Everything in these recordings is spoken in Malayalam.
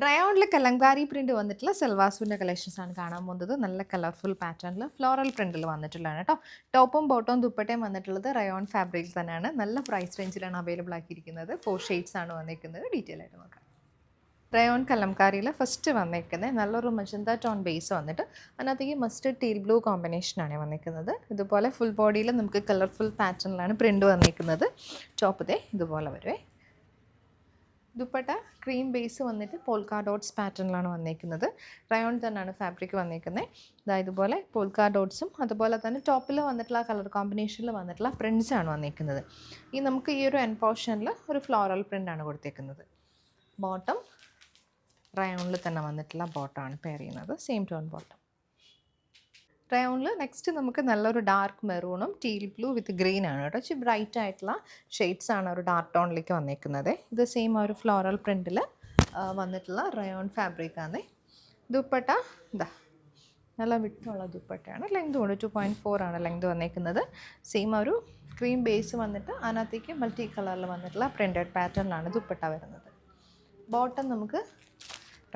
റയോണിൽ കലങ്കാരി പ്രിന്റ് വന്നിട്ടുള്ള സെൽവാസുവിൻ്റെ കളക്ഷൻസ് ആണ് കാണാൻ പോകുന്നത്. നല്ല കളർഫുൾ പാറ്റേണിൽ ഫ്ലോറൽ പ്രിന്റിൽ വന്നിട്ടുള്ളതാണ് കേട്ടോ. ടോപ്പും ബോട്ടവും ദുപ്പട്ടയും വന്നിട്ടുള്ളത് റയോൺ ഫാബ്രിക്സ് തന്നെയാണ്. നല്ല പ്രൈസ് റേഞ്ചിലാണ് അവൈലബിൾ ആക്കിയിരിക്കുന്നത്. 4 ഷെയ്ഡ്സ് ആണ് വന്നിരിക്കുന്നത്. ഡീറ്റെയിൽ ആയിട്ട് നോക്കാം. റയോൺ കലംകാരിയിൽ ഫസ്റ്റ് വന്നിരിക്കുന്നത് നല്ലൊരു മജന്ത ടോൺ ബേസ് വന്നിട്ട് അതിനകത്തേക്ക് മസ്റ്റർഡ് ടീൽ ബ്ലൂ കോമ്പിനേഷനാണ് വന്നിരിക്കുന്നത്. ഇതുപോലെ ഫുൾ ബോഡിയിൽ നമുക്ക് കളർഫുൾ പാറ്റേണിലാണ് പ്രിന്റ് വന്നിരിക്കുന്നത്. ടോപ്പ് ഇതുപോലെ വരുവേ. ദുപ്പട്ട ക്രീം ബേസ് വന്നിട്ട് പോൾക്ക ഡോട്ട്സ് പാറ്റേണിലാണ് വന്നിരിക്കുന്നത്. റയോൺ തന്നെയാണ് ഫാബ്രിക് വന്നിരിക്കുന്നത്. ഇതുപോലെ പോൾക്ക ഡോട്ട്സും അതുപോലെ തന്നെ ടോപ്പിൽ വന്നിട്ടുള്ള കളർ കോമ്പിനേഷനിൽ വന്നിട്ടുള്ള പ്രിൻറ്റ്സാണ് വന്നിരിക്കുന്നത്. നമുക്ക് ഈ ഒരു എൻ പോർഷനിൽ ഒരു ഫ്ലോറൽ പ്രിൻ്റാണ് കൊടുത്തിരിക്കുന്നത്. ബോട്ടം റയോണിൽ തന്നെ വന്നിട്ടുള്ള ബോട്ടമാണ് പെയർ ചെയ്യുന്നത്. Same tone bottom. റയോണിൽ നെക്സ്റ്റ് നമുക്ക് നല്ലൊരു ഡാർക്ക് മെറൂണും ടീൽ ബ്ലൂ വിത്ത് ഗ്രീൻ ആണ് കേട്ടോ. ഇച്ചിരി ബ്രൈറ്റ് ആയിട്ടുള്ള ഷെയ്ഡ്സ് ആണ് ഒരു ഡാർക്ക് ടോണിലേക്ക് വന്നിരിക്കുന്നത്. ഇത് സെയിം ഒരു ഫ്ലോറൽ പ്രിൻറ്റിൽ വന്നിട്ടുള്ള റയോൺ ഫാബ്രിക് ആണ്. ദുപ്പട്ട നല്ല വിട്ടുള്ള ദുപ്പട്ടയാണ്. ലെങ്ത് കൊണ്ട് 2.4 ആണ് ലെങ്ത് വന്നിരിക്കുന്നത്. സെയിം ഒരു ക്രീം ബേസ് വന്നിട്ട് അതിനകത്തേക്ക് മൾട്ടി കളറിൽ വന്നിട്ടുള്ള പ്രിൻറ്റഡ് പാറ്റേണിലാണ് ദുപ്പട്ട വരുന്നത്. ബോട്ടം നമുക്ക്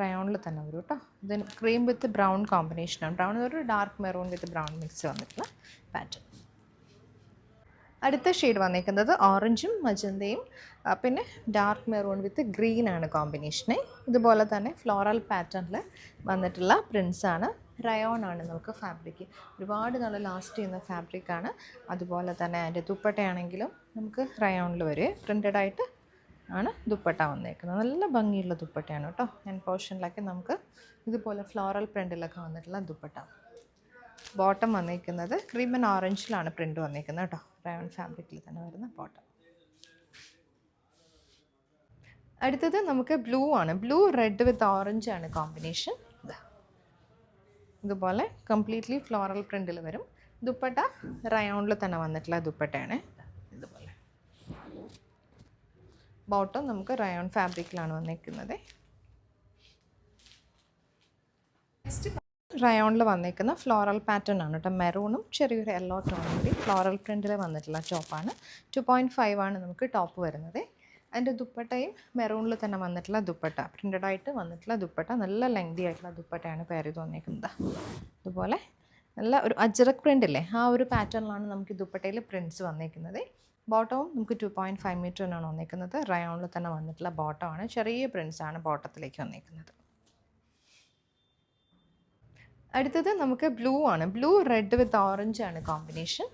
റയോണിൽ തന്നെ വരും കേട്ടോ. ഇത് ക്രീം വിത്ത് ബ്രൗൺ കോമ്പിനേഷനാണ്. ബ്രൗൺ ഒരു ഡാർക്ക് മെറൂൺ വിത്ത് ബ്രൗൺ മിക്സ് വന്നിട്ടുള്ള പാറ്റേൺ. അടുത്ത ഷെയ്ഡ് വന്നിരിക്കുന്നത് ഓറഞ്ചും മജന്തയും പിന്നെ ഡാർക്ക് മെറൂൺ വിത്ത് ഗ്രീൻ ആണ് കോമ്പിനേഷന്. ഇതുപോലെ തന്നെ ഫ്ലോറൽ പാറ്റേണിൽ വന്നിട്ടുള്ള പ്രിൻസാണ്. റയോൺ ആണ് നമുക്ക് ഫാബ്രിക്. ഒരുപാട് നാൾ ലാസ്റ്റ് ചെയ്യുന്ന ഫാബ്രിക്കാണ്. അതുപോലെ തന്നെ അതിൻ്റെ ദുപ്പട്ടയാണെങ്കിലും നമുക്ക് റയോണിൽ വരും. പ്രിൻ്റഡ് ആയിട്ട് ആണ് ദുപ്പട്ട വന്നേക്കുന്നത്. നല്ല ഭംഗിയുള്ള ദുപ്പട്ടയാണ് കേട്ടോ. എൻ പോർഷനിലൊക്കെ നമുക്ക് ഇതുപോലെ ഫ്ലോറൽ പ്രിൻറ്റിലൊക്കെ വന്നിട്ടുള്ള ദുപ്പട്ട. ബോട്ടം വന്നിരിക്കുന്നത് ക്രീം ആൻഡ് ഓറഞ്ചിലാണ് പ്രിൻറ്റ് വന്നിരിക്കുന്നത് കേട്ടോ. റയോൺ ഫാബ്രിക്കിൽ തന്നെ വരുന്ന ബോട്ടം. അടുത്തത് നമുക്ക് ബ്ലൂ ആണ്. ബ്ലൂ റെഡ് വിത്ത് ഓറഞ്ച് ആണ് കോമ്പിനേഷൻ. ഇതുപോലെ കംപ്ലീറ്റ്ലി ഫ്ലോറൽ പ്രിൻറ്റിൽ വരും. ദുപ്പട്ട റയോണിൽ തന്നെ വന്നിട്ടുള്ള ദുപ്പട്ടയാണ്. ഇതുപോലെ ബോട്ടം നമുക്ക് റയോൺ ഫാബ്രിക്കിലാണ് വന്നിരിക്കുന്നത്. നെക്സ്റ്റ് റയോണിൽ വന്നിരിക്കുന്ന ഫ്ലോറൽ പാറ്റേൺ ആണ് കേട്ടോ. മെറൂണും ചെറിയൊരു യെല്ലോ ടോണും കൂടി ഫ്ലോറൽ പ്രിൻറ്റിൽ വന്നിട്ടുള്ള ടോപ്പാണ്. 2.5 ആണ് നമുക്ക് ടോപ്പ് വരുന്നത്. അതിൻ്റെ ദുപ്പട്ടയും മെറൂണിൽ തന്നെ വന്നിട്ടുള്ള ദുപ്പട്ട, പ്രിൻ്റഡ് ആയിട്ട് വന്നിട്ടുള്ള ദുപ്പട്ട. നല്ല ലെങ്തി ആയിട്ടുള്ള ദുപ്പട്ടയാണ് പെയർ ചെയ്ത് വന്നിരിക്കുന്നത്. അതുപോലെ നല്ല ഒരു അജ്രക് പ്രിൻ്റ് ഇല്ലേ, ആ ഒരു പാറ്റേണിലാണ് നമുക്ക് ദുപ്പട്ടയിൽ പ്രിൻറ്റ്സ് വന്നിരിക്കുന്നത്. ബോട്ടവും നമുക്ക് 2.5 മീറ്ററിനാണ് വന്നിരിക്കുന്നത്. റയോണിൽ തന്നെ വന്നിട്ടുള്ള ബോട്ടമാണ്. ചെറിയ പ്രിൻസാണ് ബോട്ടത്തിലേക്ക് വന്നിരിക്കുന്നത്. അടുത്തത് നമുക്ക് ബ്ലൂ ആണ്. ബ്ലൂ റെഡ് വിത്ത് ഓറഞ്ച് ആണ് കോമ്പിനേഷൻ.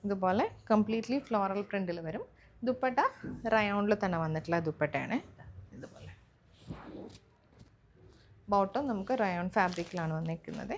ഇതുപോലെ കംപ്ലീറ്റ്ലി ഫ്ലോറൽ പ്രിൻറ്റിൽ വരും. ദുപ്പട്ട റയോണിൽ തന്നെ വന്നിട്ടുള്ള ദുപ്പട്ടയാണ്. ഇതുപോലെ ബോട്ടം നമുക്ക് റയോൺ ഫാബ്രിക്കിലാണ് വന്നിരിക്കുന്നത്.